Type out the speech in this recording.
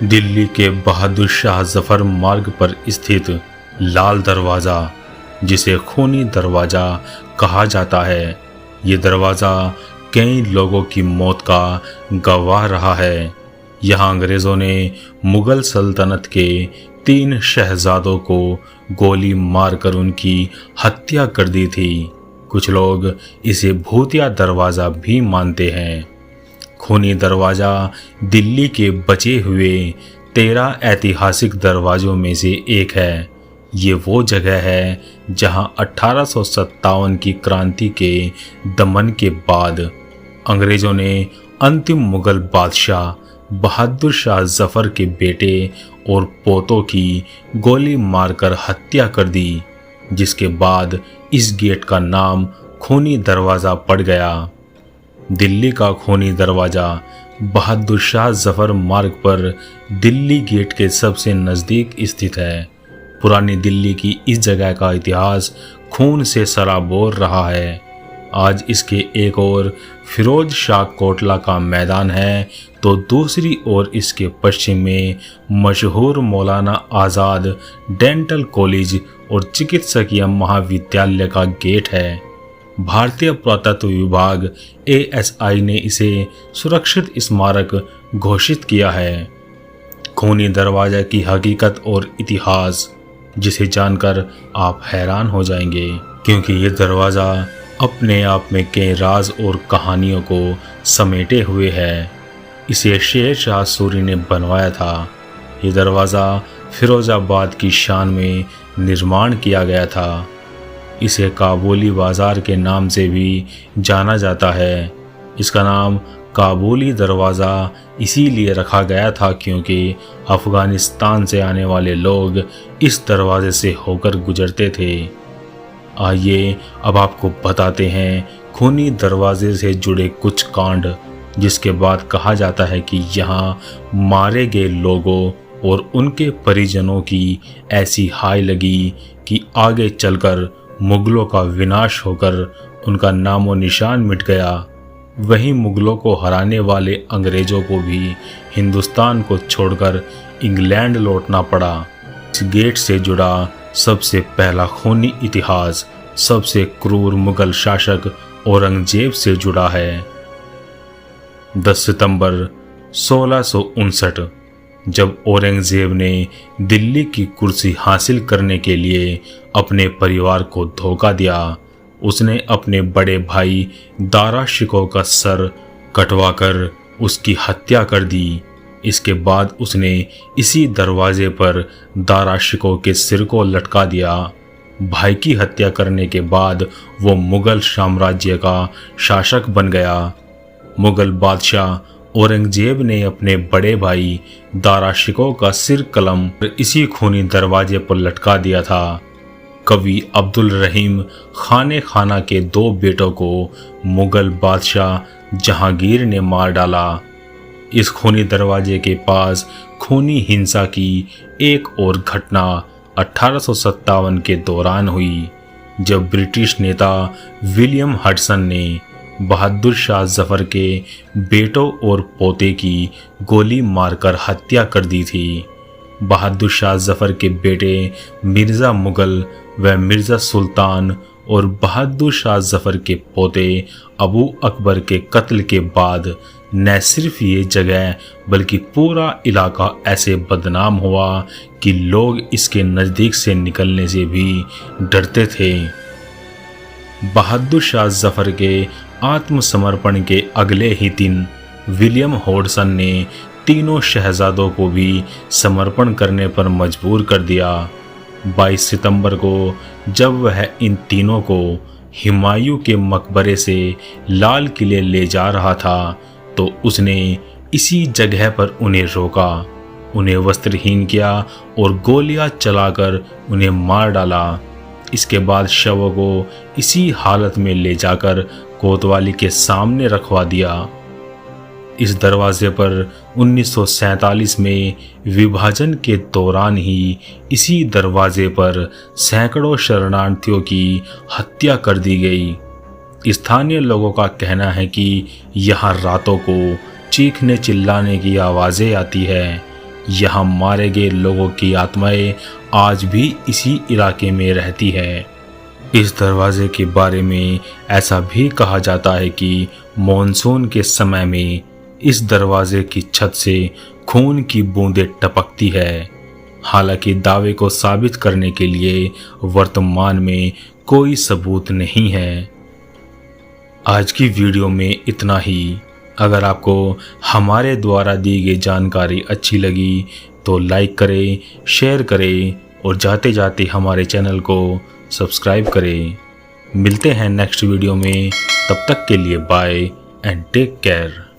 दिल्ली के बहादुर शाह जफर मार्ग पर स्थित लाल दरवाज़ा, जिसे खूनी दरवाज़ा कहा जाता है, ये दरवाज़ा कई लोगों की मौत का गवाह रहा है। यहाँ अंग्रेज़ों ने मुग़ल सल्तनत के 3 शहजादों को गोली मारकर उनकी हत्या कर दी थी। कुछ लोग इसे भूतिया दरवाज़ा भी मानते हैं। खूनी दरवाज़ा दिल्ली के बचे हुए 13 ऐतिहासिक दरवाज़ों में से एक है। ये वो जगह है जहां 1857 की क्रांति के दमन के बाद अंग्रेज़ों ने अंतिम मुग़ल बादशाह बहादुर शाह जफ़र के बेटे और पोतों की गोली मारकर हत्या कर दी, जिसके बाद इस गेट का नाम खूनी दरवाज़ा पड़ गया। दिल्ली का खूनी दरवाज़ा बहादुर शाह जफ़र मार्ग पर दिल्ली गेट के सबसे नज़दीक स्थित है। पुरानी दिल्ली की इस जगह का इतिहास खून से सराबोर रहा है। आज इसके एक ओर फिरोज शाह कोटला का मैदान है, तो दूसरी ओर इसके पश्चिम में मशहूर मौलाना आज़ाद डेंटल कॉलेज और चिकित्सकीय महाविद्यालय का गेट है। भारतीय पुरातत्व विभाग ASI ने इसे सुरक्षित स्मारक घोषित किया है। खूनी दरवाज़ा की हकीकत और इतिहास, जिसे जानकर आप हैरान हो जाएंगे, क्योंकि ये दरवाज़ा अपने आप में कई राज और कहानियों को समेटे हुए है। इसे शेर शाह सूरी ने बनवाया था। ये दरवाज़ा फिरोजाबाद की शान में निर्माण किया गया था। इसे काबुली बाज़ार के नाम से भी जाना जाता है। इसका नाम काबुली दरवाज़ा इसीलिए रखा गया था क्योंकि अफ़गानिस्तान से आने वाले लोग इस दरवाज़े से होकर गुजरते थे। आइए अब आपको बताते हैं खूनी दरवाज़े से जुड़े कुछ कांड, जिसके बाद कहा जाता है कि यहाँ मारे गए लोगों और उनके परिजनों की ऐसी हाय लगी कि आगे चलकर मुग़लों का विनाश होकर उनका नामो निशान मिट गया। वहीं मुग़लों को हराने वाले अंग्रेज़ों को भी हिंदुस्तान को छोड़कर इंग्लैंड लौटना पड़ा। इस गेट से जुड़ा सबसे पहला खूनी इतिहास सबसे क्रूर मुग़ल शासक औरंगज़ेब से जुड़ा है। 10 सितंबर 1659 जब औरंगज़ेब ने दिल्ली की कुर्सी हासिल करने के लिए अपने परिवार को धोखा दिया, उसने अपने बड़े भाई दारा शिकोह का सर कटवाकर उसकी हत्या कर दी। इसके बाद उसने इसी दरवाजे पर दारा शिकोह के सिर को लटका दिया। भाई की हत्या करने के बाद वो मुग़ल साम्राज्य का शासक बन गया। मुग़ल बादशाह औरंगज़ेब ने अपने बड़े भाई दारा शिकोह का सिर कलम इसी खूनी दरवाजे पर लटका दिया था। कवि अब्दुल रहीम खाने खाना के 2 बेटों को मुग़ल बादशाह जहांगीर ने मार डाला। इस खूनी दरवाजे के पास खूनी हिंसा की एक और घटना 1857 के दौरान हुई, जब ब्रिटिश नेता विलियम हडसन ने बहादुर शाह जफ़र के बेटों और पोते की गोली मारकर हत्या कर दी थी। बहादुर शाह जफ़र के बेटे मिर्ज़ा मुग़ल व मिर्ज़ा सुल्तान और बहादुर शाह जफ़र के पोते अबू अकबर के कत्ल के बाद न सिर्फ ये जगह बल्कि पूरा इलाका ऐसे बदनाम हुआ कि लोग इसके नज़दीक से निकलने से भी डरते थे। बहादुर शाह जफ़र के आत्मसमर्पण के अगले ही दिन विलियम हॉडसन ने तीनों शहजादों को भी समर्पण करने पर मजबूर कर दिया। 22 सितंबर को जब वह इन तीनों को हुमायूं के मकबरे से लाल किले ले जा रहा था, तो उसने इसी जगह पर उन्हें रोका, उन्हें वस्त्रहीन किया और गोलियां चलाकर उन्हें मार डाला। इसके बाद शवों को इसी हालत में ले जाकर कोतवाली के सामने रखवा दिया। इस दरवाजे पर 1947 में विभाजन के दौरान ही इसी दरवाजे पर सैकड़ों शरणार्थियों की हत्या कर दी गई। स्थानीय लोगों का कहना है कि यहाँ रातों को चीखने चिल्लाने की आवाज़ें आती है। यहाँ मारे गए लोगों की आत्माएं आज भी इसी इलाके में रहती है। इस दरवाजे के बारे में ऐसा भी कहा जाता है कि मॉनसून के समय में इस दरवाजे की छत से खून की बूंदें टपकती है। हालांकि दावे को साबित करने के लिए वर्तमान में कोई सबूत नहीं है। आज की वीडियो में इतना ही। अगर आपको हमारे द्वारा दी गई जानकारी अच्छी लगी तो लाइक करें, शेयर करें और जाते जाते हमारे चैनल को सब्सक्राइब करें। मिलते हैं नेक्स्ट वीडियो में, तब तक के लिए बाय एंड टेक केयर।